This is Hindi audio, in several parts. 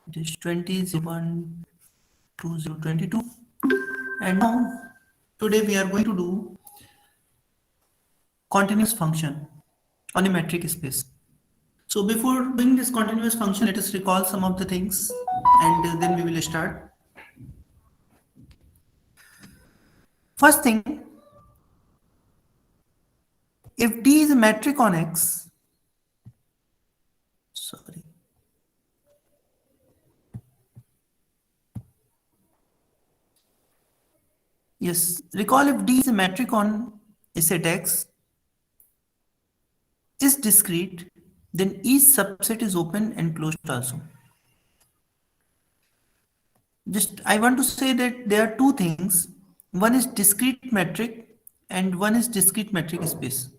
It is 20, 01, 20, 22. And now, today we are going to do continuous function on a metric space. So before doing this continuous function, let us recall some of the things and then we will start. First thing, if D is a metric on X, sorry. Yes, recall if D is a metric on a set X is discrete, then each subset is open and closed also. Just I want to say that there are two things. One is discrete metric and one is discrete metric space.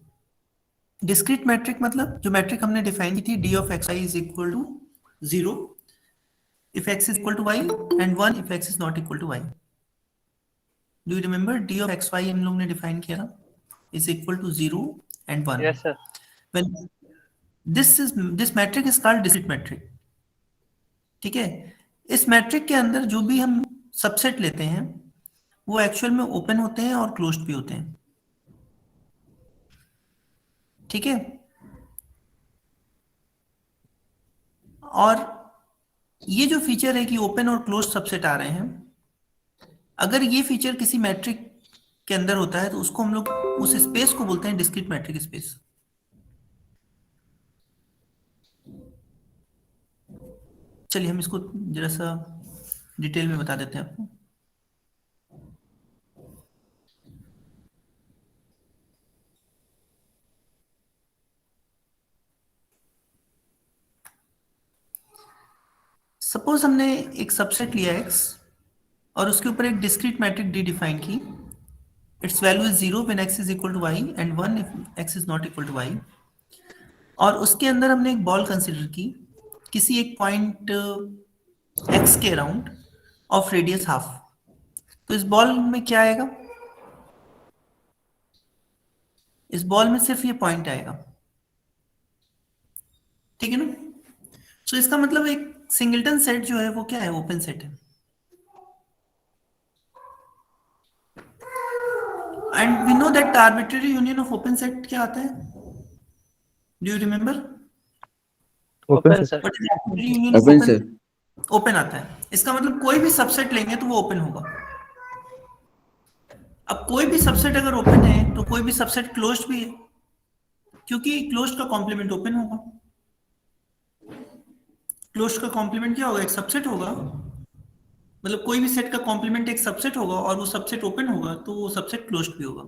Discrete metric मतलब जो मैट्रिक हमने डिफाइन की थी D of X I is equal to 0 if x is equal to y and 1 if x is not equal to y. Do you remember d of xy हम लोग ने डिफाइन किया था is equal to 0 and 1. Yes, sir. Well, this metric is called discrete metric. ठीक है, इस मैट्रिक के अंदर जो भी हम सबसेट लेते हैं वो एक्चुअल में ओपन होते हैं और क्लोज्ड भी होते हैं. ठीक है, और ये जो फीचर है कि ओपन और क्लोज सबसेट आ रहे हैं, अगर ये फीचर किसी मैट्रिक के अंदर होता है तो उसको हम लोग उस स्पेस को बोलते हैं डिस्क्रीट मैट्रिक स्पेस. चलिए हम इसको जरा सा डिटेल में बता देते हैं आपको. सपोज हमने एक सबसेट लिया x और उसके ऊपर एक डिस्क्रीट मैट्रिक D डिफाइन की. Its value is 0 when x is equal to y and 1 if x is not equal to y. और उसके अंदर हमने एक बॉल कंसीडर की किसी एक पॉइंट x के अराउंड ऑफ रेडियस हाफ. तो इस बॉल में क्या आएगा? इस बॉल में सिर्फ ये पॉइंट आएगा. ठीक है ना? सो इसका मतलब एक सिंगलटन सेट जो है वो क्या है? ओपन सेट है. And we know that arbitrary union of open set क्या आता है? Do you remember? Open sir. Open sir. Open आता है. इसका मतलब कोई भी सबसेट लेंगे तो वो ओपन होगा. अब कोई भी सबसेट अगर ओपन है तो कोई भी सबसेट क्लोज्ड भी है, क्योंकि क्लोज्ड का कॉम्प्लीमेंट ओपन होगा. क्लोज्ड का कॉम्प्लीमेंट क्या होगा? एक सबसेट होगा. मतलब कोई भी सेट का कॉम्प्लीमेंट एक सबसेट होगा और वो सबसेट ओपन होगा तो वो सबसेट क्लोज्ड भी होगा.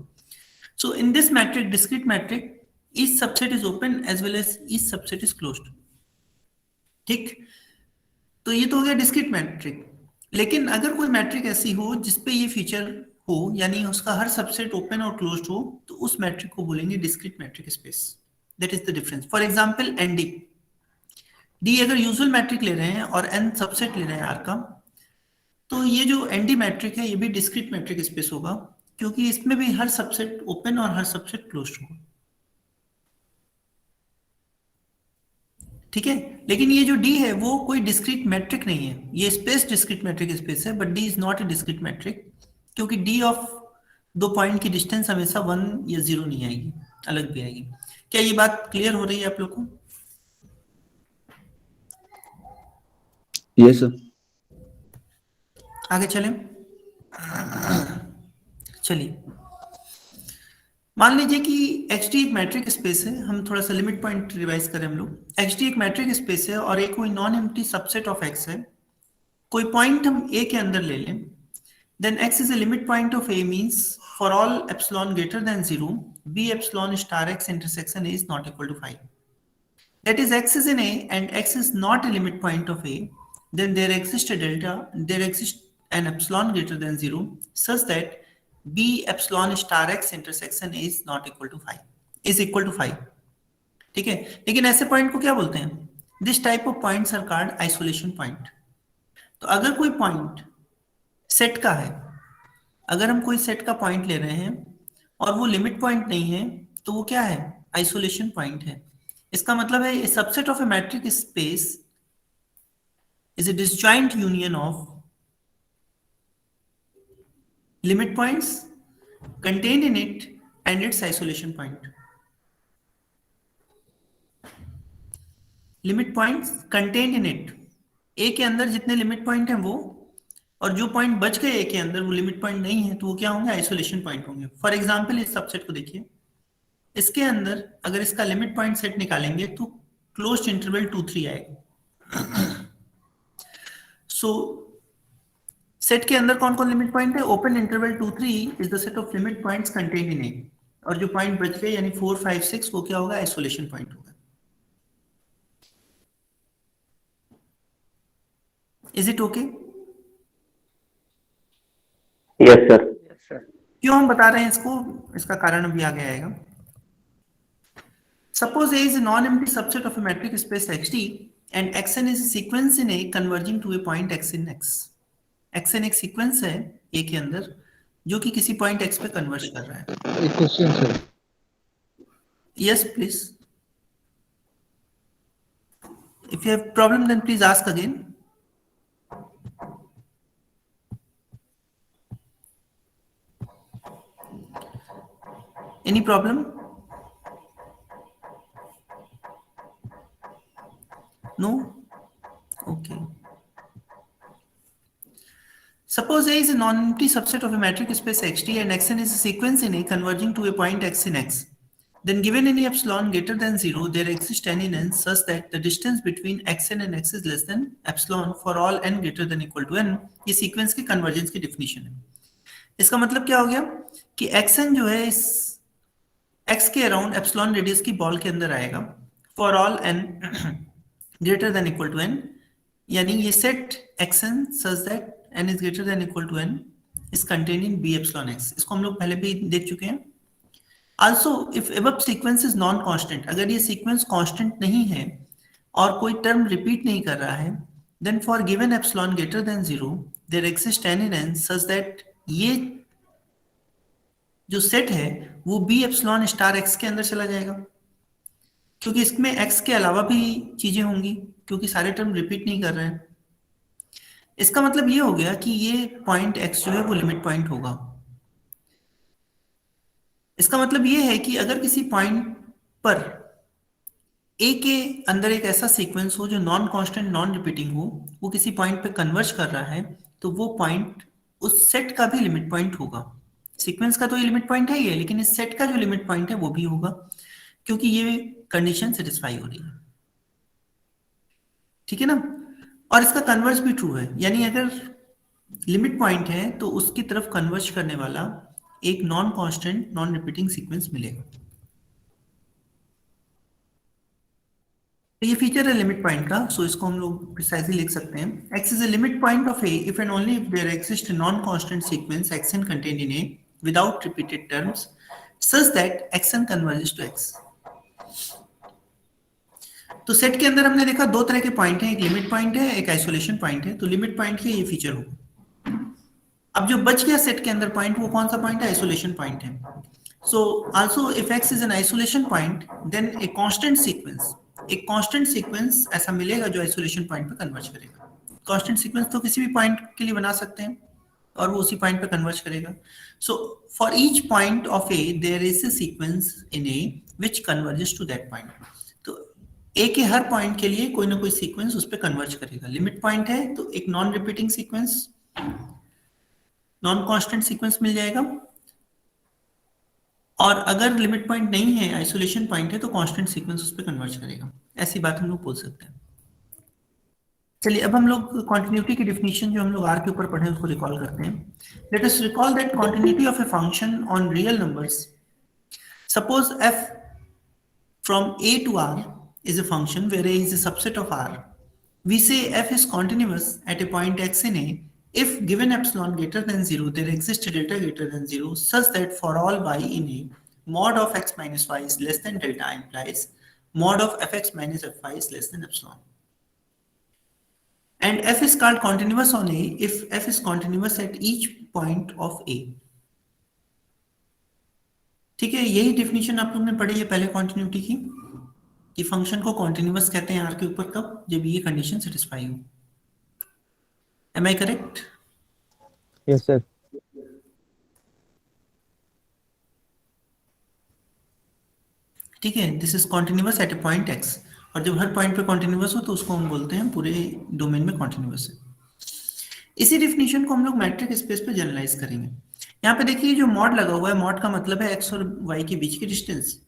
So in this metric, discrete metric, each subset is open as well as each subset is closed. ठीक, तो ये तो हो गया डिस्क्रीट मैट्रिक. लेकिन अगर कोई मैट्रिक ऐसी हो जिसपे ये फीचर हो, यानी उसका हर सबसेट ओपन और क्लोज्ड हो, तो उस मैट्रिक को बोलेंगे discrete metric space. That is the difference. For example N D. D अगर यूजुअल मैट्रिक ले रहे हैं और एन सबसेट ले रहे हैं आर का, तो ये जो एनडी मैट्रिक है ये भी डिस्क्रीट मैट्रिक स्पेस होगा, क्योंकि इसमें भी हर सबसेट ओपन और हर सबसेट क्लोज्ड होगा. ठीक है, लेकिन ये जो डी है वो कोई डिस्क्रीट मैट्रिक नहीं है. ये स्पेस डिस्क्रीट मैट्रिक स्पेस है, but D is not a discrete metric, क्योंकि डी ऑफ दो पॉइंट की डिस्टेंस हमेशा 1 या 0 नहीं आएगी, अलग भी आएगी. क्या ये बात क्लियर हो रही है आप लोग को? Yes sir. आगे चलें. चलिए, मान लीजिए कि एच डी एक मैट्रिक स्पेस है. हम थोड़ा सा लिमिट पॉइंट रिवाइज करें हम लोग. एच डी एक मैट्रिक स्पेस है और एक कोई non empty subset of X है. कोई पॉइंट हम ए के अंदर ले लें. Then X is a limit point of A means for all epsilon greater than 0 B epsilon star X intersection A is not equal to 5. That is X is in A and X is not a limit point of A. Then there exists a delta, there exists an epsilon greater than 0 such that b epsilon star x intersection is not equal to 5, is equal to 5. ठीक है, लेकिन ऐसे पॉइंट को क्या बोलते हैं? This type of points are called isolation point. तो अगर कोई पॉइंट सेट का है, अगर हम कोई सेट का पॉइंट ले रहे हैं और वो लिमिट पॉइंट नहीं है, तो वो क्या है? आइसोलेशन पॉइंट है. इसका मतलब है subset of A matric space is a disjoint union of limit points contained in it and its isolation point. Limit points contained in it, A के अंदर जितने लिमिट पॉइंट हैं वो, और जो पॉइंट बच गए ए के अंदर वो लिमिट पॉइंट नहीं है तो वो क्या होंगे, आइसोलेशन पॉइंट होंगे. फॉर एग्जांपल इस सबसेट को देखिए, इसके अंदर अगर इसका लिमिट पॉइंट सेट निकालेंगे तो क्लोज्ड इंटरवल 2 3 आएगा. सो सेट के अंदर कौन कौन लिमिट पॉइंट है, open interval 2 3 is the set of limit points contained in A, और जो पॉइंट बच गए यानी 4 5 6 वो क्या होगा, आइसोलेशन पॉइंट होगा. Is it okay? Yes, sir. Yes, sir. क्यों हम बता रहे हैं इसको, इसका कारण अभी आगे आएगा. Suppose A is a non-empty subset of a metric space XT and Xn is a sequence in A converging to a point X in X. Xn एक सीक्वेंस है A के अंदर जो कि किसी पॉइंट X पे कन्वर्ज कर रहा है. एक question sir. Yes, please. If you have problem, then please ask again. Any problem? No? Okay. Suppose A is a non-empty subset of a metric space XT and Xn is a sequence in A converging to a point X in X. Then given any epsilon greater than 0, there exists n in n such that the distance between Xn and X is less than epsilon for all n greater than equal to n. ये सीक्वेंस की कन्वर्जेंस की डिफिनीशन है. इसका मतलब क्या हो गया कि Xn जो है इस X के अराउंड एप्सिलॉन रेडियस की बॉल के अंदर आएगा for all n greater than equal to n, यानी ये set Xn such that n is greater than equal to n is contained in B epsilon x. इसको हम लोग पहले भी देख चुके हैं. Also, if above sequence is non-constant, अगर ये सीक्वेंस कांस्टेंट नहीं है और कोई टर्म रिपीट नहीं कर रहा है, then for given epsilon greater than 0, there exists n in n such that ये जो सेट है वो B epsilon स्टार x के अंदर चला जाएगा, क्योंकि इसमें x के अलावा भी चीजें होंगी क्योंकि सारे टर्म रिपीट नहीं कर रहे हैं. इसका मतलब ये हो गया कि ये पॉइंट x जो है वो लिमिट पॉइंट होगा. इसका मतलब ये है कि अगर किसी पॉइंट पर a के अंदर एक ऐसा सीक्वेंस हो जो नॉन कांस्टेंट नॉन रिपीटिंग हो, वो किसी पॉइंट पे कन्वर्ज कर रहा है, तो वो पॉइंट उस सेट का भी लिमिट पॉइंट होगा. सीक्वेंस का तो ये लिमिट पॉइंट है ही है, लेकिन इस सेट का जो लिमिट पॉइंट है वो भी होगा क्योंकि ये कंडीशन सेटिस्फाई हो रही है. ठीक है ना? और इसका कन्वर्स भी ट्रू है, यानी अगर लिमिट पॉइंट है तो उसकी तरफ कन्वर्ज करने वाला एक non constant non repeating sequence मिलेगा. तो ये फीचर है लिमिट पॉइंट का. सो इसको हम लोग प्रिसाइजली लिख सकते हैं. X is a limit point of A if and only if there exists a non-constant sequence Xn contained in A without repeated terms such that Xn converges to X. तो सेट के अंदर हमने देखा दो तरह के पॉइंट हैं, एक लिमिट पॉइंट है, एक आइसोलेशन पॉइंट है. तो लिमिट पॉइंट के ये फीचर होगा. अब जो बच गया सेट के अंदर पॉइंट, वो कौन सा पॉइंट है, आइसोलेशन पॉइंट है. So also if X is an isolation point, then a constant sequence, एक कांस्टेंट सीक्वेंस ऐसा मिलेगा जो आइसोलेशन पॉइंट पे कन्वर्ज करेगा. कांस्टेंट सीक्वेंस तो किसी भी पॉइंट के लिए बना सकते हैं और वो उसी पॉइंट पे कन्वर्ज करेगा. So for each point of A there is a sequence in A which converges to that point. तो ए के हर पॉइंट के लिए कोई ना कोई सीक्वेंस उस पे कन्वर्ज करेगा. लिमिट पॉइंट है तो एक non repeating sequence, non constant sequence मिल जाएगा, और अगर लिमिट पॉइंट नहीं है, आइसोलेशन पॉइंट है, तो कांस्टेंट सीक्वेंस उस पे कन्वर्ज करेगा. ऐसी बात हम लोग बोल सकते हैं. चलिए अब हम लोग कॉन्टिन्यूटी की डिफिनीशन जो हम लोग आर के ऊपर पढ़े उसको रिकॉल करते हैं. Let us recall that continuity of a function on real numbers. Suppose f from a to r is a function where a is a subset of r. We say f is continuous at a point x in a if given epsilon greater than 0, there exists a delta greater than 0 such that for all y in a, mod of x minus y is less than delta implies mod of fx minus fy is less than epsilon. And f is called continuous on a if f is continuous at each point of a. ठीक है, यही डेफिनेशन आप लोगों ने पढ़ी है पहले कॉन्टिन्यूटी की, कि फंक्शन को कॉन्टिन्यूअस कहते हैं आर के ऊपर कब, जब ये कंडीशन सेटिस्फाई हो. Am I correct? Yes, sir. ठीक है, this is continuous at a point X, और जब हर पॉइंट पे कॉन्टिन्यूअस हो तो उसको हम बोलते हैं पूरे डोमेन में कॉन्टिन्यूअस है। इसी डिफिनीशन को हम लोग मैट्रिक स्पेस पे जनरलाइज करेंगे। यहाँ पे देखिए जो मॉड लगा हुआ है, मॉड का मतलब है एक्स और वाई के बीच की डिस्टेंस,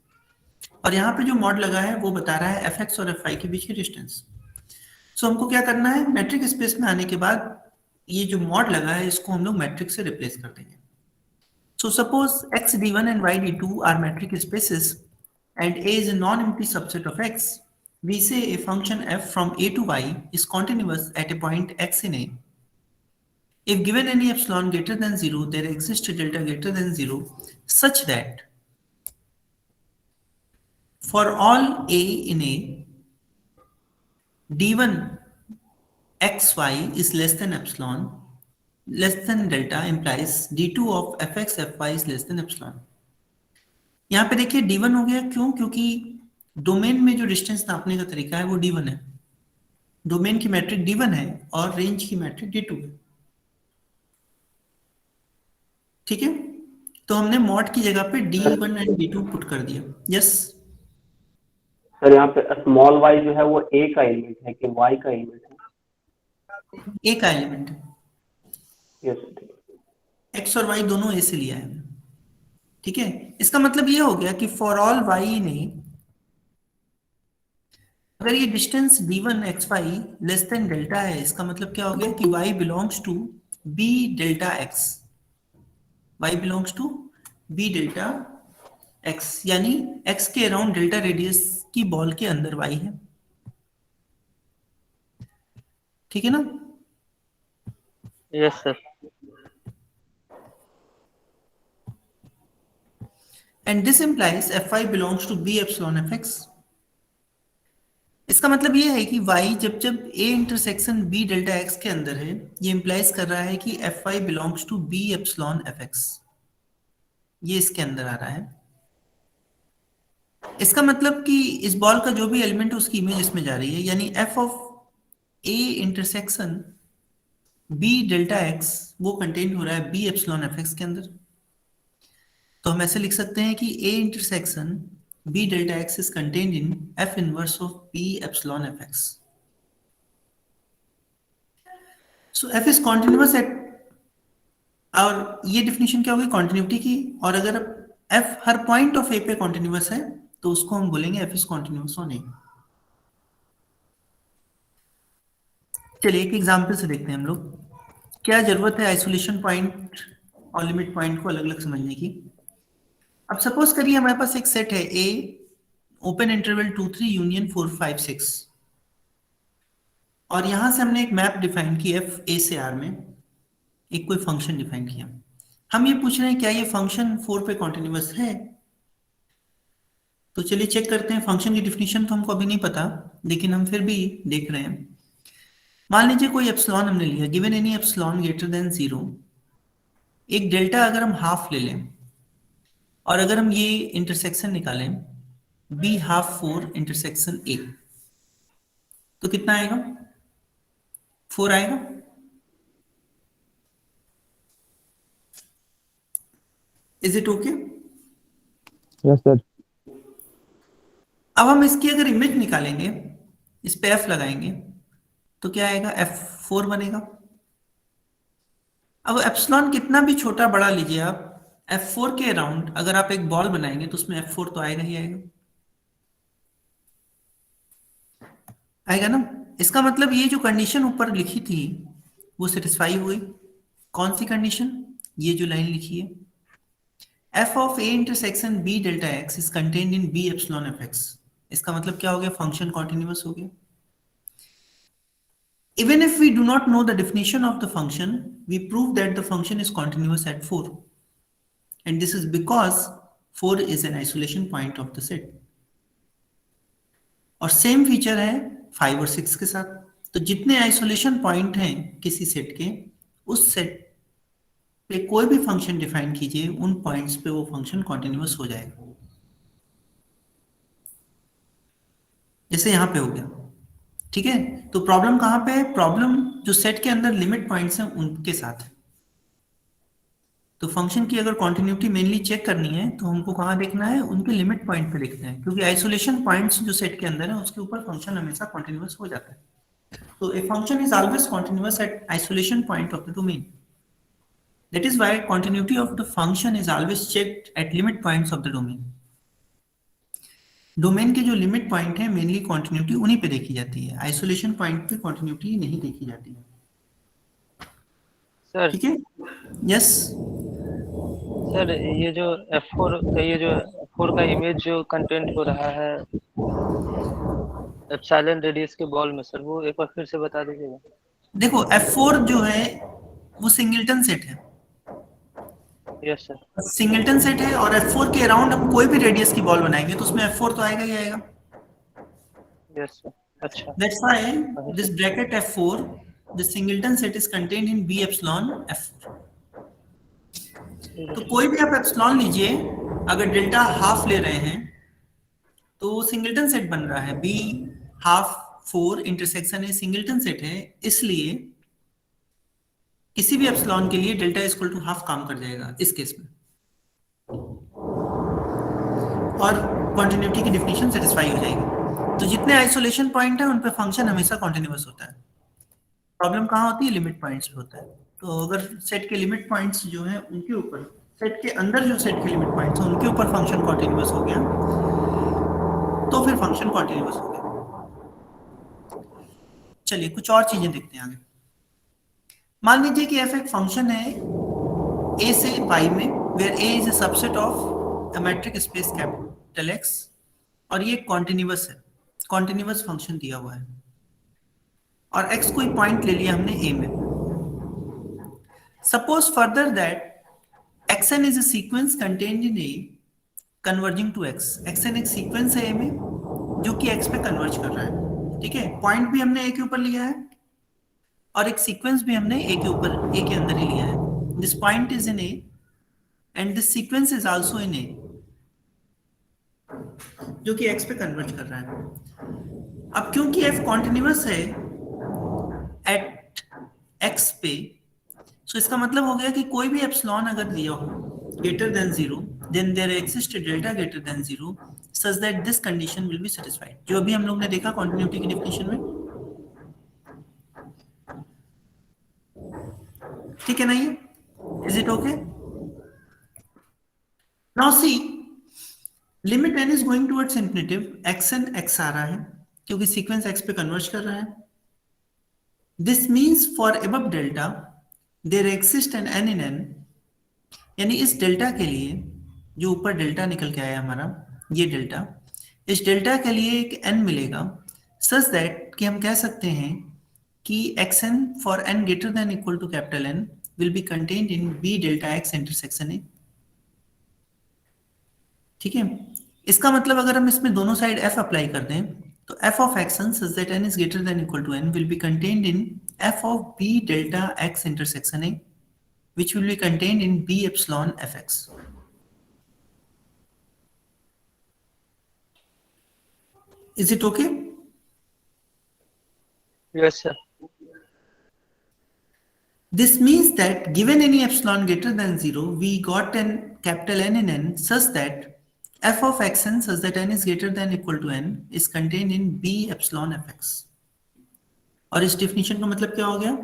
और यहाँ पे जो मॉड लगा है वो बता रहा है एफ एक्स और एफ वाई के बीच की डिस्टेंस। सो हमको क्या करना है, मैट्रिक स्पेस में आने के बाद ये जो मॉड लगा है इसको हम लोग मैट्रिक से रिप्लेस कर देंगे। So suppose x d1 and y d2 are metric spaces and A is a non-empty subset of x. We say a function f from A to y is continuous at a point x in A. If given any epsilon greater than 0, there exists a delta greater than 0 such that for all A in A, d1 xy is less than epsilon, less than delta implies d2 of fx fy is less than epsilon. यहाँ पे देखिए d1 हो गया, क्यों? क्योंकि डोमेन में जो डिस्टेंस नापने का तरीका है वो d1 है, डोमेन की मैट्रिक d1 है और रेंज की मैट्रिक d2 है। ठीक है, तो हमने मॉड की जगह पे d1 एंड d2 पुट कर दिया। यस सर, यहाँ पे स्मॉल y जो है वो a का एलिमेंट है कि y का एलिमेंट है? a का एलिमेंट है। यस, x और y दोनों a से लिया है। ठीक है, इसका मतलब ये हो गया कि फॉर ऑल y ने, अगर ये distance d1 xy less than delta है, इसका मतलब क्या हो गया कि y belongs to b delta x, y belongs to b delta x, यानी x के अराउंड डेल्टा रेडियस की बॉल के अंदर y है। ठीक है ना? Yes, sir. And this implies fy belongs to b epsilon fx। इसका मतलब ये है कि y जब जब a intersection b delta x के अंदर है, ये इंप्लाइज कर रहा है कि fy belongs to b epsilon fx, ये इसके अंदर आ रहा है। इसका मतलब कि इस बॉल का जो भी एलिमेंट है उसकी इमेज इसमें जा रही है, यानी f of a intersection b delta x वो कंटेन हो रहा है b एप्सिलॉन fx के अंदर। तो हम ऐसे लिख सकते हैं कि a intersection b delta x is contained in f inverse of b epsilon fx। So f is continuous at, और ये डिफिनीशन क्या होगी कॉन्टिन्यूटी की, और अगर f her point of a पे कॉन्टिन्यूअस है तो उसको हम बोलेंगे f is continuous on a। चलिए एक एग्जांपल से देखते हैं हम लोग, क्या जरूरत है आइसोलेशन पॉइंट और लिमिट पॉइंट को अलग अलग समझने की। अब सपोज करिए हमारे पास एक सेट है A ओपन इंटरवल 2 3 यूनियन 4 5 6, और यहां से हमने एक मैप डिफाइन की f A से R में, एक कोई फंक्शन डिफाइन किया। हम ये पूछ रहे हैं क्या ये फंक्शन 4 पे कॉन्टिन्यूअस है। तो चलिए चेक करते हैं। फंक्शन की डिफिनीशन तो हमको अभी नहीं पता, लेकिन हम फिर भी देख रहे हैं। मान लीजिए कोई एप्सिलॉन हमने लिया, given any epsilon greater than 0, एक डेल्टा अगर हम हाफ ले लें, और अगर हम ये इंटरसेक्शन निकालें b हाफ 4 इंटरसेक्शन a, तो कितना आएगा? 4 आएगा। Is it okay? Yes, sir. अब हम इसकी अगर इमेज निकालेंगे, इस पे f लगाएंगे, तो क्या आएगा? f4 बनेगा। अब एप्सिलॉन कितना भी छोटा बड़ा लीजिए आप, f4 के अराउंड अगर आप एक बॉल बनाएंगे तो उसमें f4 तो आएगा ही आएगा, आएगा ना? इसका मतलब ये जो कंडीशन ऊपर लिखी थी वो सेटिस्फाई हुई। कौन सी कंडीशन? ये जो लाइन लिखी है, f of a intersection b delta x is contained in b epsilon fx। इसका मतलब क्या हो गया? फंक्शन कॉन्टिन्यूअस हो गया। Even if we do not know the definition of the function, we prove that the function is continuous at 4. And this is because 4 is an isolation point of the set. और सेम फीचर है 5 और 6 के साथ। तो जितने आइसोलेशन पॉइंट हैं किसी सेट के, उस सेट पे कोई भी फंक्शन डिफाइन कीजिए, उन पॉइंट्स पे वो फंक्शन कॉन्टिन्यूअस हो जाएगा। जैसे यहां पे हो गया ठीक है, तो प्रॉब्लम कहाँ पे है? प्रॉब्लम जो सेट के अंदर लिमिट पॉइंट्स हैं उनके साथ है। तो फंक्शन की अगर कॉन्टिन्यूटी मेनली चेक करनी है तो हमको कहाँ देखना है? उनके लिमिट पॉइंट पे देखना है, क्योंकि आइसोलेशन पॉइंट्स जो सेट के अंदर है उसके ऊपर फंक्शन हमेशा कॉन्टिन्यूअस हो जाता है। So a function is always continuous at isolation point of the domain. That is why continuity of the function is always checked at limit points of the domain. Domain के जो लिमिट पॉइंट है मेनली कॉन्टिन्यूटी उन्हीं पे देखी जाती है, आइसोलेशन पॉइंट पे कॉन्टिन्यूटी नहीं देखी जाती है। सर ठीक है, यस। सर ये जो F4 का ये जो F4 का इमेज जो कंटेंट हो रहा है एप्सिलॉन रेडियस के बॉल में, सर वो एक बार फिर से बता दीजिएगा। देखो F4 जो है वो सिंगलटन सेट है। Yes sir. सिंगलटन सेट है और F4 के अराउंड हम कोई भी रेडियस की बॉल बनाएंगे तो उसमें F4 तो आएगा ही आएगा। Yes sir. अच्छा। That's why this bracket F4, the singleton set is contained in B epsilon F4. तो कोई भी आप एप्सिलॉन लीजिए, अगर डेल्टा हाफ ले रहे हैं तो वो सिंगलटन सेट बन रहा है। B हाफ 4 इंटरसेक्शन है, सिंगलटन सेट है, इसलिए किसी भी एप्सिलॉन के लिए डेल्टा इक्वल टू हाफ काम कर जाएगा इस केस में, और कॉन्टिन्यूटी की डेफिनेशन सेटिस्फाई हो जाएगी। तो जितने आइसोलेशन पॉइंट है उन पे फंक्शन हमेशा कॉन्टिन्यूअस होता है। प्रॉब्लम कहाँ होती है? लिमिट पॉइंट्स पे होता है। तो अगर सेट के लिमिट पॉइंट्स जो हैं उनके ऊपर, सेट के अंदर जो सेट के लिमिट पॉइंट्स हैं उनके ऊपर फंक्शन कॉन्टिन्यूअस हो गया तो फिर फंक्शन कॉन्टिन्यूअस हो गया। चलिए कुछ और चीजें देखते हैं आगे। मान लीजिए कि f एक फंक्शन है a से y में, where a is a subset of a metric space capital X, और ये कॉन्टिन्यूअस है, कॉन्टिन्यूअस फंक्शन दिया हुआ है, और x कोई पॉइंट ले लिया हमने a में। Suppose further that xn is a sequence contained in a converging to x। xn एक सीक्वेंस है a में जो कि x पे कन्वर्ज कर रहा है। ठीक है, पॉइंट भी हमने a के ऊपर लिया है और एक सीक्वेंस भी हमने a के ऊपर, a के अंदर ही लिया है। This point is in a and this sequence is also in a, जो कि x पे कन्वर्ज कर रहा है। अब क्योंकि f कॉन्टिन्यूअस है एट x पे, सो इसका मतलब हो गया कि कोई भी एप्सिलॉन अगर दिया हो greater than 0, then there exists a delta greater than 0 such that this condition will be satisfied, जो अभी हम लोग ने देखा कॉन्टिन्यूटी की डेफिनेशन में। ठीक है ना? ये is it okay? Now see, limit n is going towards infinitive, xn x आ रहा है क्योंकि सीक्वेंस x पे कन्वर्ज कर रहा है। This means for above delta there exist an n in n, यानी इस डेल्टा के लिए जो ऊपर डेल्टा निकल के आया हमारा, ये डेल्टा, इस डेल्टा के लिए एक n मिलेगा सच दैट कि हम कह सकते हैं कि xn for n greater than equal to capital N will be contained in B delta x intersection A। ठीक है, इसका मतलब अगर हम इसमें दोनों साइड f अप्लाई कर दें तो f of xn such that n is greater than equal to n will be contained in f of B delta x intersection A, which will be contained in B epsilon fx. Is it okay? Yes sir. This means that given any epsilon greater than 0, we got an capital N in n such that f of xn such that n is greater than equal to n is contained in B epsilon fx. और इस डेफिनेशन का मतलब क्या हो गया?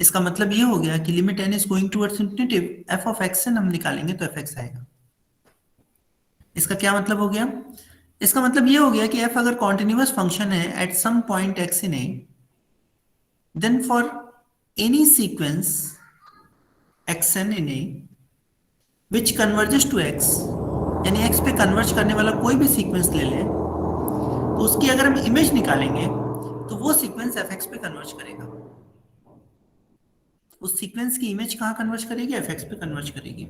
इसका मतलब ये हो गया कि limit n is going towards infinitive, f of xn हम निकालेंगे तो fx आएगा। इसका क्या मतलब हो गया? इसका मतलब ये हो गया कि f अगर कॉन्टिन्यूअस फंक्शन है at some point x in a, then for any sequence xn in a which converges to x, यानी x पे कन्वर्ज करने वाला कोई भी सीक्वेंस ले लें तो उसकी अगर हम इमेज निकालेंगे तो वो सीक्वेंस fx पे कन्वर्ज करेगा। उस सीक्वेंस की इमेज कहाँ कन्वर्ज करेगी? fx पे कन्वर्ज करेगी।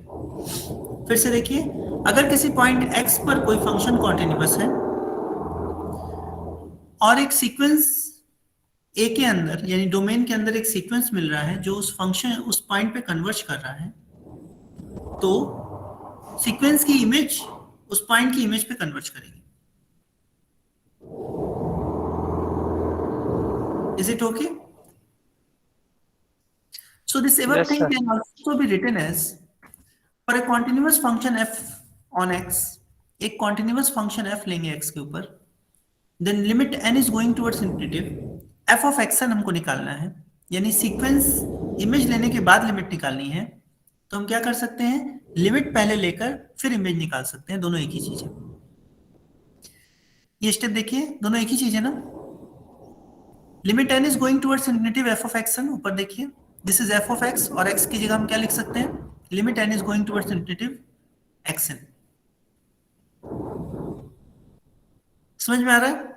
फिर से देखिए, अगर किसी पॉइंट x पर कोई फंक्शन कॉन्टिन्यूअस है और एक सीक्वेंस a के अंदर यानी डोमेन के अंदर एक सीक्वेंस मिल रहा है जो उस फंक्शन उस पॉइंट पे कन्वर्ज कर रहा है, तो सीक्वेंस की इमेज उस पॉइंट की इमेज पे कन्वर्ज करेगी। Is it okay? So this above Yes, thing sir. can also be written as for a continuous function f on x, एक continuous function f लेंगे x के ऊपर, then limit n is going towards infinitive, f of x n हमको निकालना है, यानी सीक्वेंस इमेज लेने के बाद लिमिट निकालनी है, तो हम क्या कर सकते हैं, लिमिट पहले लेकर फिर इमेज निकाल सकते हैं, दोनों एक ही चीज है। ये स्टेप देखिए, दोनों एक ही चीज है ना। Limit n is going towards infinitive f of x n, ऊपर देखिए, this is f of x और x की जगह हम क्या लिख सकते हैं, limit n is going towards infinitive x n। समझ में आ रहा है?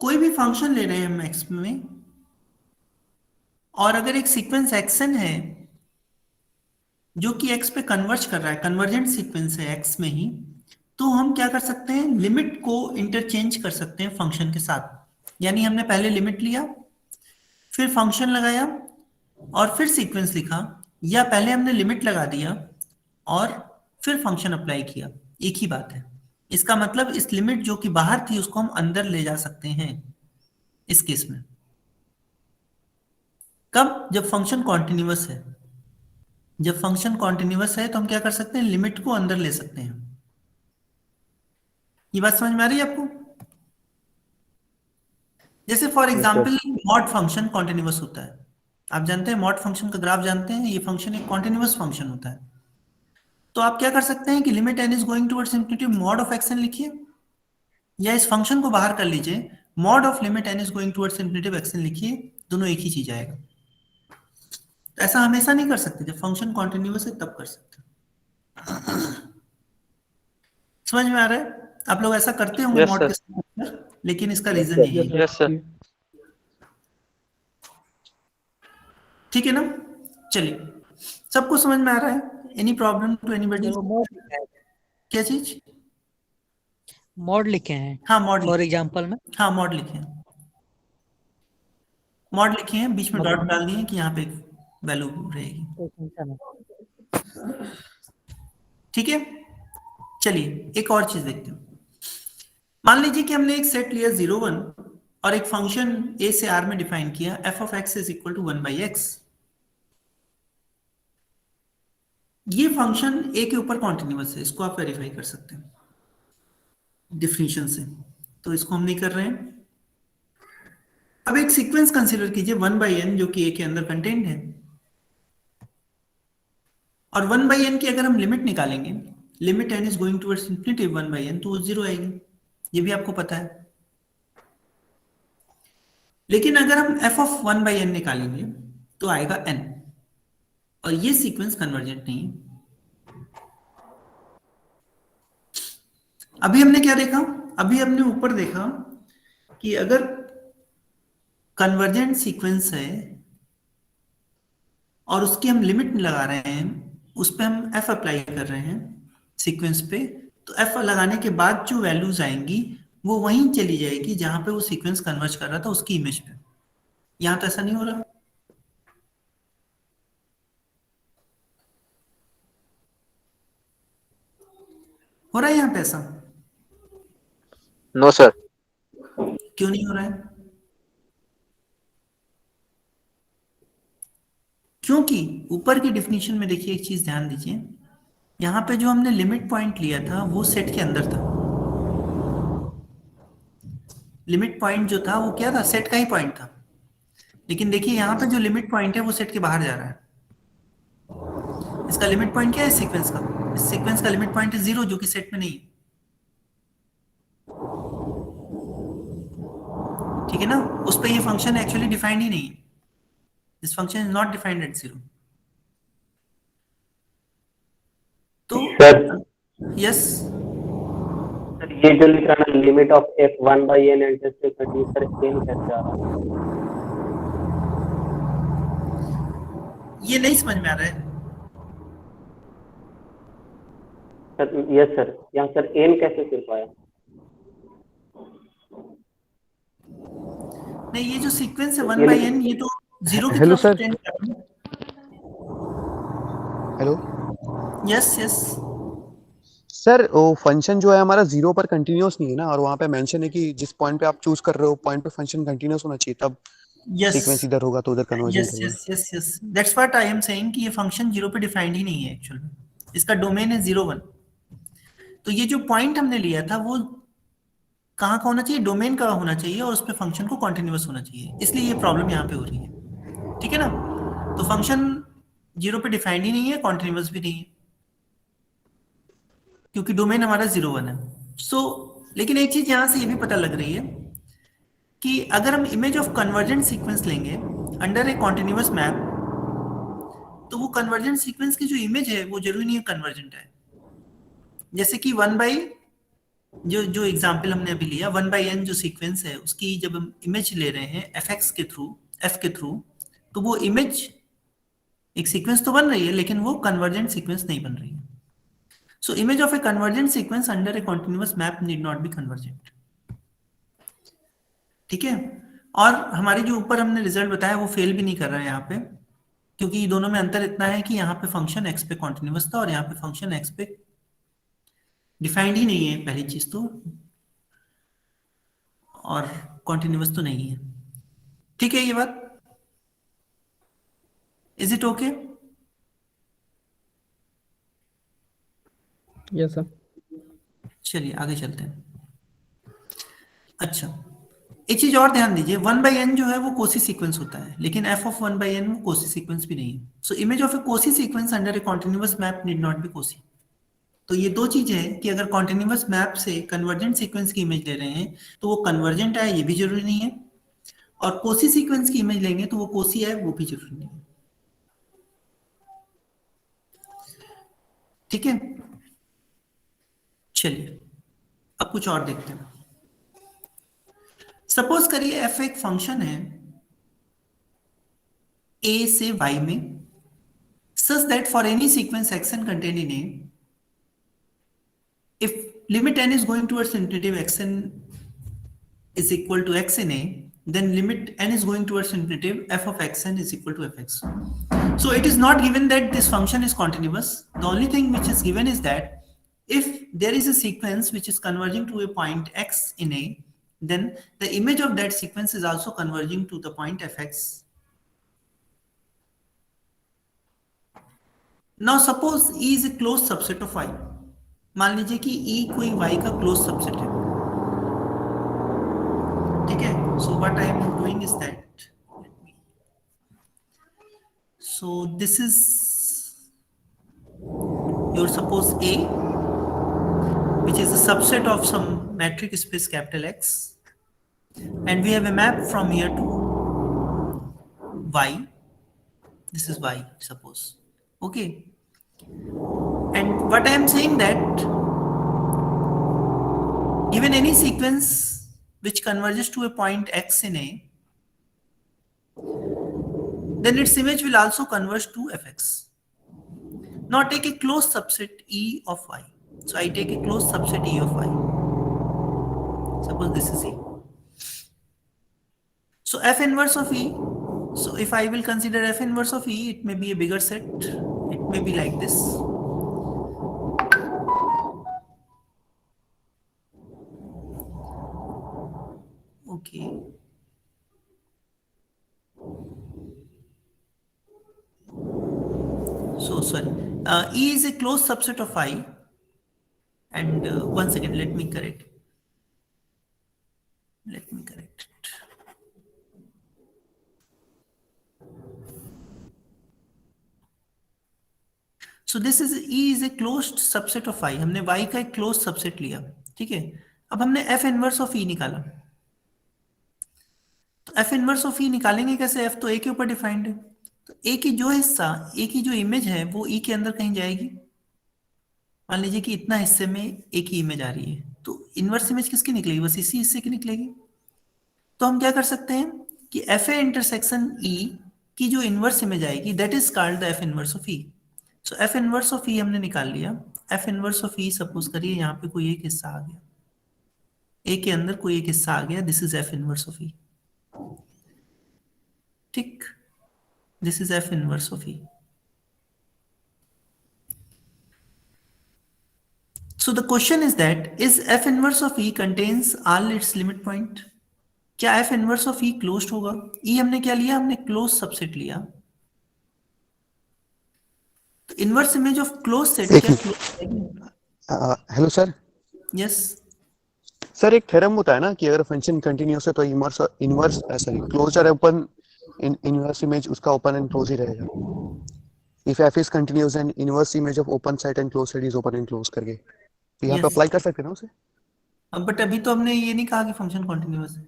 कोई भी फंक्शन ले रहे हैं हम x में, और अगर एक सीक्वेंस xn है जो कि x पे कन्वर्ज कर रहा है, कन्वर्जेंट सीक्वेंस है x में ही, तो हम क्या कर सकते हैं, लिमिट को इंटरचेंज कर सकते हैं फंक्शन के साथ। यानी हमने पहले लिमिट लिया, फिर फंक्शन लगाया और फिर सीक्वेंस लिखा, या पहले हमने लिमिट लगा दिया और फिर फंक्शन अप्लाई किया, एक ही बात है। इसका मतलब इस लिमिट जो कि बाहर थी उसको हम अंदर ले जा सकते हैं इस केस में। कब? जब फंक्शन कॉन्टिन्यूअस है। जब फंक्शन कॉन्टिन्यूअस है तो हम क्या कर सकते हैं, लिमिट को अंदर ले सकते हैं। ये बात समझ में आ रही है आपको? जैसे for example mod function continuous होता है, आप जानते हैं मॉड फंक्शन का ग्राफ जानते हैं, ये फंक्शन एक कॉन्टिन्यूअस फंक्शन होता है। तो आप क्या कर सकते हैं कि limit n is going towards infinity mod of x n लिखिए, या इस फंक्शन को बाहर कर लीजिए, mod of limit n is going towards infinity x n लिखिए, दोनों एक ही चीज आएगा। तो ऐसा हमेशा नहीं कर सकते, जब फंक्शन कॉन्टिन्यूअस है तब कर सकते हैं। समझ में आ रहा है? आप लोग ऐसा करते होंगे Yes, मॉड sir. के साथ, लेकिन इसका रीजन यही है। Yes, sir. ठीक है ना? चलिए, सबको समझ में आ रहा है? Any problem to anybody? क्या चीज? मॉड लिखे हैं हाँ मॉड, फॉर एग्जांपल में। हाँ मॉड लिखे हैं, मॉड लिखे हैं, बीच में डॉट डाल दिए कि यहाँ पे वैल्यू रहेगी। ठीक है, चलिए एक और चीज देखते हैं। मान लीजिए कि हमने एक सेट लिया 0 1 और एक फंक्शन a से r में डिफाइन किया, f of x is equal to 1/x। ये फंक्शन a के ऊपर कॉन्टिन्यूअस है, इसको आप वेरीफाई कर सकते हैं डिफिनीशन से, तो इसको हम नहीं कर रहे हैं। अब एक सीक्वेंस कंसीडर कीजिए 1/n जो कि a के अंदर कंटेंट है, और 1/n की अगर हम लिमिट निकालेंगे, limit n is going towards infinity 1/n, तो वो 0 आएगी, ये भी आपको पता है। लेकिन अगर हम f of 1/n निकालेंगे तो आएगा n, और ये सीक्वेंस कन्वर्जेंट नहीं है। अभी हमने क्या देखा? अभी हमने ऊपर देखा कि अगर कन्वर्जेंट सीक्वेंस है और उसकी हम लिमिट लगा रहे हैं, उस पर हम f अप्लाई कर रहे हैं सीक्वेंस पे, तो f लगाने के बाद जो वैल्यूज आएंगी वो वहीं चली जाएगी जहां पे वो सीक्वेंस कन्वर्ज कर रहा था उसकी इमेज पे। यहां तो ऐसा नहीं हो रहा। हो रहा है यहाँ पे ऐसा? No, sir. क्यों नहीं हो रहा है? क्योंकि ऊपर की डिफिनीशन में देखिए, एक चीज ध्यान दीजिए, यहाँ पे जो हमने लिमिट पॉइंट लिया था वो सेट के अंदर था। लिमिट पॉइंट जो था वो क्या था? सेट का ही पॉइंट था। लेकिन देखिए यहाँ पे जो लिमिट पॉइंट है वो सेट के बाहर जा रहा है। इसका लिमिट पॉइंट क्या है सीक्वेंस का? इस सीक्वेंस का लिमिट पॉइंट है 0 जो कि सेट में नहीं है। ठीक है ना? उस पे ये फंक्शन एक्चुअली डिफाइंड ही नहीं है। This function is not defined at 0। तो सर यस, ये जो लिखा ना limit of f 1/n and से कंटिन्यू, सर n कैसे आ रहा है? ये नहीं समझ में आ रहा है। सर यस सर, यहाँ सर n कैसे फिर पाया? नहीं, ये जो सीक्वेंस है 1/n, ये तो 0 की Hello, तरफ sir. टेंड कर रहा है। हेलो यस यस, सर वो फंक्शन जो है हमारा 0 पर कंटिन्यूअस नहीं है ना, और वहाँ पे मेंशन है कि जिस पॉइंट पे आप चूज कर रहे हो पॉइंट पे फंक्शन कंटिन्यूअस होना चाहिए, तब यस सीक्वेंस इधर होगा तो उधर कन्वर्जेंट यस होगा। Yes yes yes that's what I am saying कि ये फंक्शन 0 पे डिफाइंड ही नहीं है एक्चुअल में, इसका डोमेन है 0 1। तो ये जो पॉइंट हमने लिया था वो कहाँ का होना चाहिए, डोमेन का होना चाहिए, और उस पे फंक्शन को कॉन्टिन्यूअस होना चाहिए, इसलिए ये प्रॉब्लम यहाँ पे हो रही है। ठीक है ना, तो फंक्शन 0 पे डिफाइंड ही नहीं है, कॉन्टिन्यूअस भी नहीं है, क्योंकि डोमेन हमारा 0 1 है। सो लेकिन एक चीज यहाँ से ये भी पता लग रही है कि अगर हम इमेज ऑफ कन्वर्जेंट सीक्वेंस लेंगे अंडर ए कॉन्टिन्यूअस मैप, तो वो कन्वर्जेंट सीक्वेंस की जो इमेज है वो जरूरी नहीं है कन्वर्जेंट है। जैसे कि 1 बाई जो जो एग्जाम्पल हमने अभी लिया 1/n जो सीक्वेंस है उसकी जब हम इमेज ले रहे हैं fx के थ्रू, f के थ्रू, तो वो इमेज एक सीक्वेंस तो बन रही है लेकिन वो कन्वर्जेंट सीक्वेंस नहीं बन रही है। So image of A convergent sequence under A continuous map need not be convergent. ठीक है, और हमारे जो ऊपर हमने रिजल्ट बताया वो फेल भी नहीं कर रहा है यहाँ पे, क्योंकि दोनों में अंतर इतना है कि यहाँ पे फंक्शन x पे कॉन्टिन्यूअस था और यहाँ पे फंक्शन x पे डिफाइंड ही नहीं है पहली चीज तो, और कॉन्टिन्यूअस तो नहीं है। ठीक है ये बात, is it okay? Yes sir. चलिए आगे चलते हैं। अच्छा, एक चीज और ध्यान दीजिए, 1/n जो है वो कोसी सीक्वेंस होता है, लेकिन f ऑफ 1/n वो कोसी सीक्वेंस भी नहीं है। So image of A Kosi sequence under A continuous map need not be Kosi. तो ये दो चीजें हैं कि अगर कॉन्टिन्यूअस मैप से कन्वर्जेंट सीक्वेंस की इमेज ले रहे हैं तो वो कन्वर्जेंट है, ये भी जरूरी नहीं है, और कोसी सीक्वेंस की इमेज लेंगे तो वो कोसी है, वो भी जरूरी नहीं है। ठीक है, चलिए अब कुछ और देखते हैं। सपोज करिए f एक फंक्शन है a से y में, such that for any sequence xn contained in a, if limit n is going towards infinitive xn is equal to x in a, then limit n is going towards infinitive f of xn is equal to fx. So it is not given that this function is continuous. The only thing which is given is that if there is a sequence which is converging to a point x in a, then the image of that sequence is also converging to the point fx. Now suppose E is a closed subset of y. मान लीजिए कि E कोई y का क्लोज सबसेट है। ठीक है, so what I am doing is that, so this is your suppose A, which is a subset of some metric space capital X, and we have a map from here to y. This is y, suppose. Okay, and what I am saying that given any sequence which converges to a point x in a, then its image will also converge to fx. Now take a closed subset E of y. So I take a closed subset E of y. Suppose this is E. So f inverse of E. So if I will consider f inverse of E, it may be a bigger set. It may be like this. Okay. So sorry, E is a closed subset of I, and one second, let me correct it. So this is E is a closed subset of I. हमने Y का एक closed subset लिया, ठीक है। अब हमने F inverse of E निकाला, तो F inverse of E निकालेंगे कैसे? F तो A के ऊपर डिफाइंड है, तो A की जो हिस्सा, A की जो इमेज है वो E के अंदर कहीं जाएगी। मान लीजिए कि इतना हिस्से में A की इमेज आ रही है, तो इनवर्स इमेज किसकी निकलेगी? बस इसी हिस्से की निकलेगी। तो हम क्या कर सकते हैं कि एफ ए इंटरसेक्शन ई की जो इनवर्स इमेज आएगी, that is called the F inverse of E. So F inverse of E हमने निकाल लिया। F inverse of E, suppose करिए यहाँ पे कोई एक हिस्सा आ गया, ए के अंदर कोई एक हिस्सा आ गया, this is F inverse of E. ठीक, this is F inverse of E. So the question is that is f inverse of E contains all its limit point? क्या f inverse of E closed होगा? E हमने क्या लिया? हमने closed subset लिया. तो inverse image of closed set एक क्या मिनट। closed है? Hello sir, Yes. सर एक थ्योरम होता है ना कि अगर फंक्शन कंटिन्यूअस है तो inverse inverse sorry closure open inverse image उसका ओपन एंड क्लोज ही रहेगा। If F is continuous and inverse image of open set and close set is open and close करके, तो यहाँ पे Yes. अप्लाई कर सकते हैं ना उसे। बट अभी तो हमने ये नहीं कहा कि फंक्शन कॉन्टिन्यूअस है.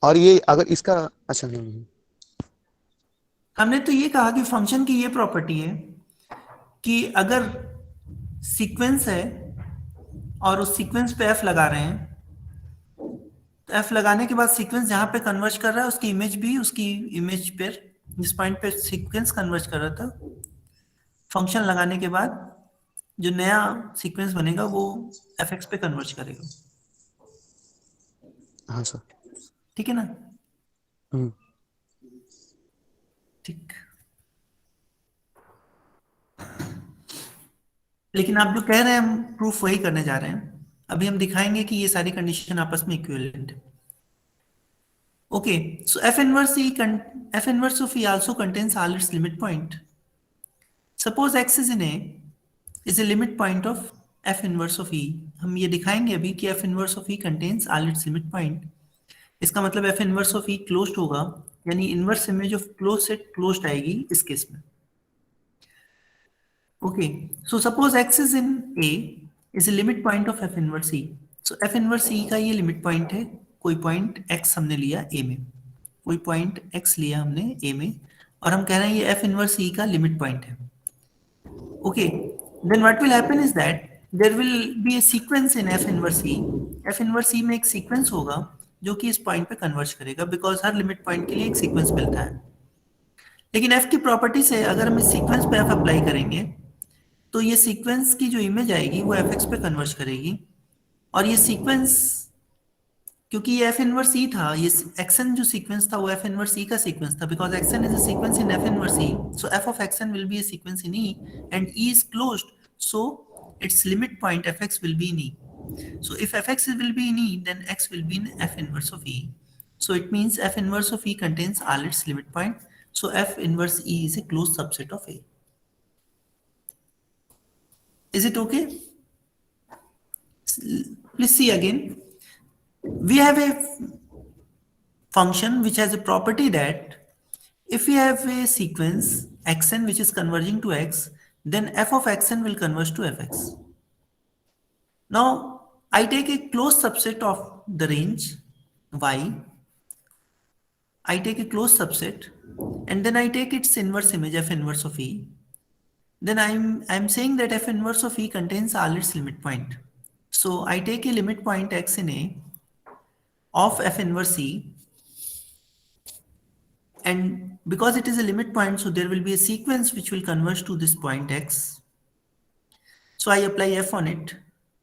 और ये अगर इसका अच्छा हमने तो ये कहा कि फंक्शन की ये प्रॉपर्टी है कि अगर सीक्वेंस है और उस सीक्वेंस पे f लगा रहे हैं, तो f लगाने के बाद सीक्वेंस जहां पे कन्वर्ज कर रहा है उसकी इमेज भी उसकी इमेज पर जिस पॉइंट पे सीक्वेंस कन्वर्ज कर रहा था, फंक्शन लगाने के बाद जो नया सीक्वेंस बनेगा वो fx पे कन्वर्ज करेगा. हाँ सर। ठीक है ना? हम्म। ठीक. लेकिन आप जो कह रहे हैं हम प्रूफ वही करने जा रहे हैं. अभी हम दिखाएंगे कि ये सारी कंडीशन आपस में इक्विवेलेंट है. Okay, so f inverse of E also contains all its limit point. Suppose x is in A is a limit point of f inverse of E. हम ये दिखाएंगे अभी कि f inverse of E contains all its limit point. इसका मतलब f inverse of E closed होगा, यानी inverse image of closed set closed आएगी इस केस में. Okay, so suppose x is in A is a limit point of f inverse E. So f inverse E का ये limit point है, कोई point x हमने लिया A में, कोई पॉइंट x लिया हमने A में, और हम कह रहे हैं ये f इनवर्स E का लिमिट पॉइंट है. Okay, then what will happen is that there will be a sequence in f inverse E. f inverse E में एक सीक्वेंस होगा जो कि इस पॉइंट पे कन्वर्ज करेगा, बिकॉज हर लिमिट पॉइंट के लिए एक सीक्वेंस मिलता है. लेकिन f की प्रॉपर्टी से अगर हम इस सीक्वेंस पे f अप्लाई करेंगे तो ये सीक्वेंस की जो इमेज आएगी वो fx पे कन्वर्ज करेगी, और ये सीक्वेंस क्योंकि ये f इनवर्स E था, ये xn जो सीक्वेंस था वो f इनवर्स E का सीक्वेंस था, because xn is a sequence in f inverse E, so f of xn will be a sequence in E and E is closed, so its limit point fx will be in E. So if fx will be in E, then x will be in f inverse of E. So it means f inverse of E contains all its limit point, so f inverse E is a closed subset of A. Is it okay? Please see again. We have a function which has a property that if we have a sequence xn which is converging to x, then f of xn will converge to fx. Now I take a closed subset of the range y, I take a closed subset, and then I take its inverse image f inverse of E. Then I'm saying that f inverse of E contains all its limit point. So I take a limit point x in A of f inverse E, and because it is a limit point, so there will be a sequence which will converge to this point x. So I apply f on it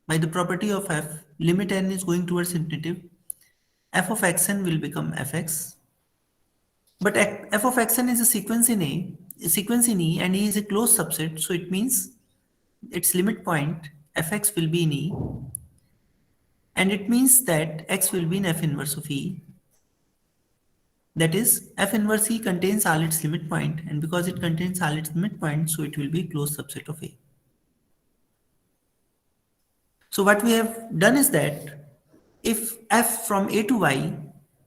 by the property of f, limit n is going towards infinitive, f of xn will become fx. But f of xn is a sequence in a sequence in E, and E is a closed subset, so it means its limit point fx will be in E, and it means that x will be in f inverse of E. That is, f inverse E contains all its limit point, and because it contains all its limit point, so it will be a closed subset of A. So what we have done is that if f from A to y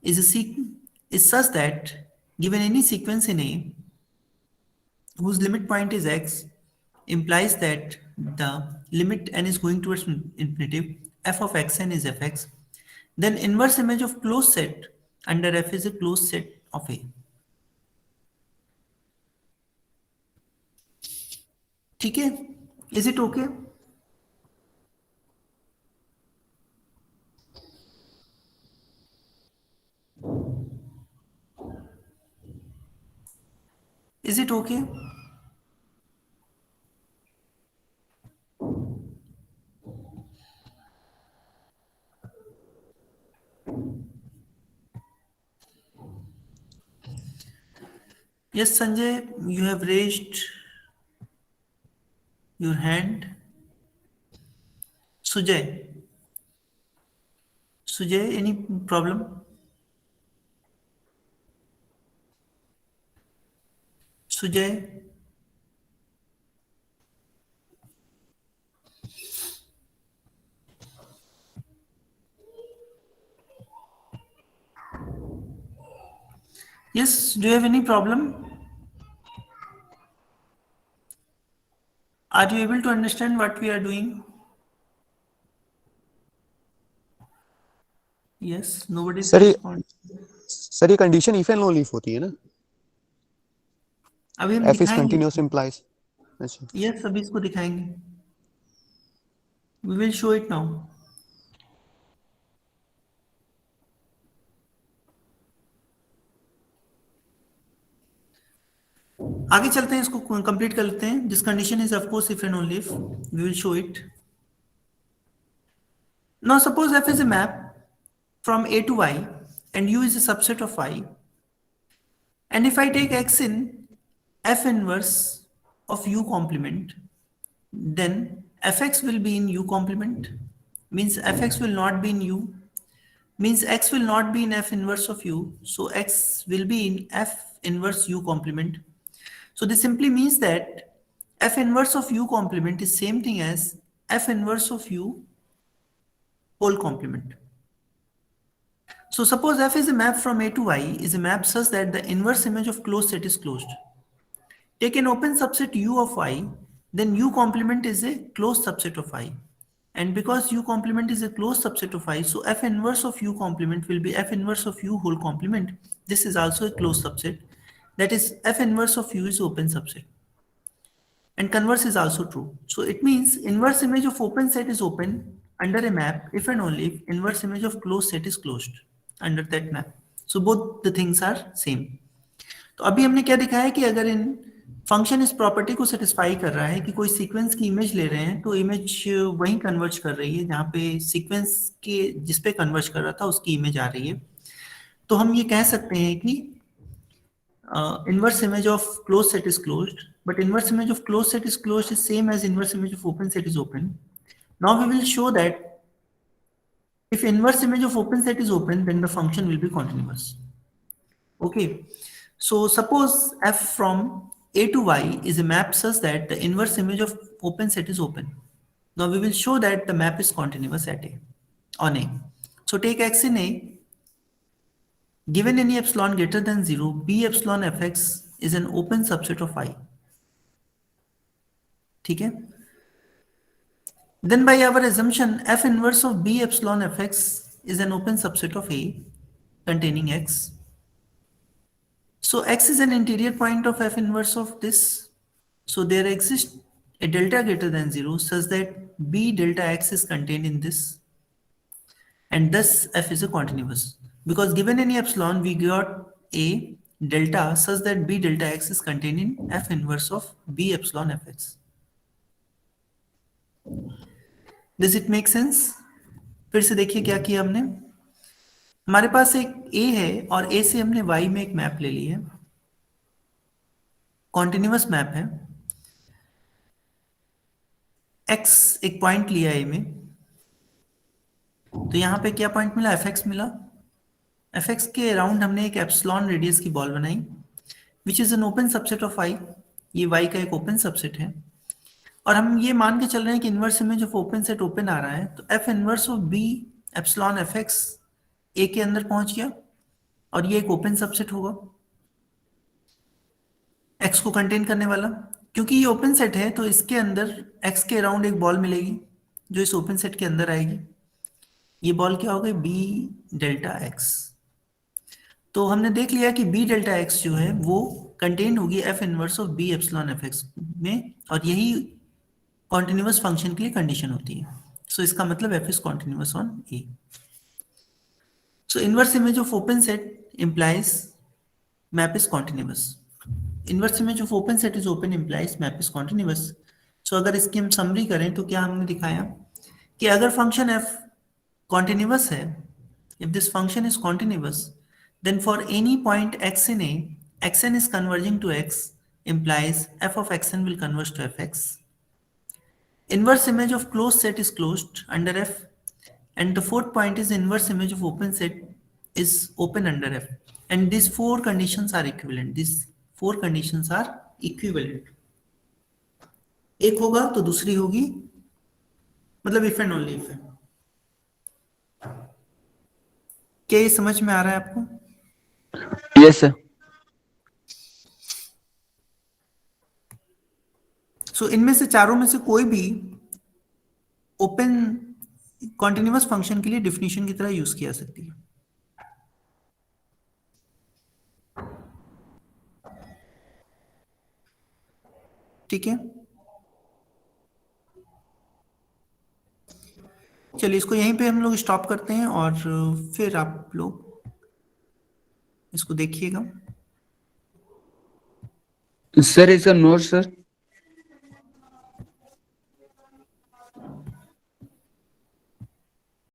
is such that given any sequence in A whose limit point is x, implies that the limit n is going towards infinitive, f of xn is fx, then inverse image of closed set under f is a closed set of A. ठीक है? Is it okay? Is it okay? Yes, Sanjay, you have raised your hand. Sujay, any problem? Sujay? Yes, do you have any problem? Are you able to understand what we are doing? Yes, nobody is Sir, responding. Sir ये कंडीशन इफ एंड ओनली होती है ना, अभी हम एफ इज दिखाएंगे। Continuous implies. अच्छा यस, अभी इसको दिखाएंगे। We will show it now. आगे चलते हैं, इसको कंप्लीट कर लेते हैं। This condition is of course if and only if, we will show it. Now suppose f is a map from a to y and u is a subset of y, and if I take x in f inverse of u complement, then fx will be in u complement, means fx will not be in u, means x will not be in f inverse of u, so x will be in f inverse u complement. So this simply means that f inverse of u complement is same thing as f inverse of u whole complement. So suppose f is a map from a to y is a map such that the inverse image of closed set is closed. Take an open subset u of y, then u complement is a closed subset of y. And because u complement is a closed subset of y, so f inverse of u complement will be f inverse of u whole complement. This is also a closed subset. That is, f inverse of u is open subset. And converse is also true. So it means inverse image of open set is open under a map if and only if inverse image of closed set is closed under that map. So both the things are same. तो अभी हमने क्या दिखाया है कि अगर इन फंक्शन इस प्रॉपर्टी को सेटिस्फाई कर रहा है कि कोई सीक्वेंस की इमेज ले रहे हैं तो इमेज वहीं कन्वर्ज कर रही है जहाँ पे सीक्वेंस के जिस पे कन्वर्ज कर रहा था उसकी इमेज आ रही है। तो हम ये कह सकते हैं कि inverse image of closed set is closed, but inverse image of closed set is closed is same as inverse image of open set is open. Now we will show that if inverse image of open set is open, then the function will be continuous. Okay, so suppose f from a to y is a map such that the inverse image of open set is open. Now we will show that the map is continuous at a on a. So take x in a. Given any epsilon greater than 0, b epsilon fx is an open subset of I. ठीक है? Then by our assumption, f inverse of b epsilon fx is an open subset of A containing x. So x is an interior point of f inverse of this. So there exists a delta greater than 0 such that b delta x is contained in this. And thus f is a continuous. Because given any epsilon, we got a delta such that b delta x is contained in f inverse of b epsilon fx. Does it make sense? फिर से देखिए क्या किया हमने। हमारे पास एक a है और a से हमने y में एक मैप ले ली है, कॉन्टिन्यूअस मैप है। x एक पॉइंट लिया a में, तो यहाँ पे क्या पॉइंट मिला? fx मिला। fx के अराउंड हमने एक एप्सिलॉन रेडियस की बॉल बनाई, which is an open subset of y। ये y का एक ओपन सबसेट है और हम ये मान के चल रहे हैं कि inverse image of open set open आ रहा है, तो f inverse of b epsilon fx a के अंदर पहुंच गया और ये एक ओपन सबसेट होगा x को कंटेन करने वाला। क्योंकि ये ओपन सेट है तो इसके अंदर x के अराउंड एक बॉल मिलेगी जो इस ओपन सेट के अंदर आएगी। ये बॉल क्या होगी? b delta x। तो हमने देख लिया कि b डेल्टा x जो है वो कंटेन होगी f inverse of b epsilon fx में, और यही कॉन्टिन्यूअस फंक्शन के लिए कंडीशन होती है। सो इसका मतलब f is continuous on a। So inverse image of open set implies map is continuous. Inverse image of open set is open implies map is continuous. सो अगर इसकी हम समरी करें तो क्या हमने दिखाया कि अगर फंक्शन f कॉन्टिन्यूअस है, if this function is continuous, then for any point x in a, xn is converging to x implies f of xn will converge to fx. inverse image of closed set is closed under F, and the fourth point is inverse image of open set is open under F, and these four conditions are equivalent. These four conditions are equivalent. एक होगा तो दूसरी होगी, मतलब इफ एंड ओनली इफ है. क्या ये समझ में आ रहा है आपको? Yes sir. सो इनमें से चारों में से कोई भी ओपन कॉन्टिन्यूअस फंक्शन के लिए डिफिनीशन की तरह यूज किया सकती है. ठीक है, चलिए इसको यहीं पे हम लोग स्टॉप करते हैं और फिर आप लोग इसको देखिएगा. सर इसका नोट सर.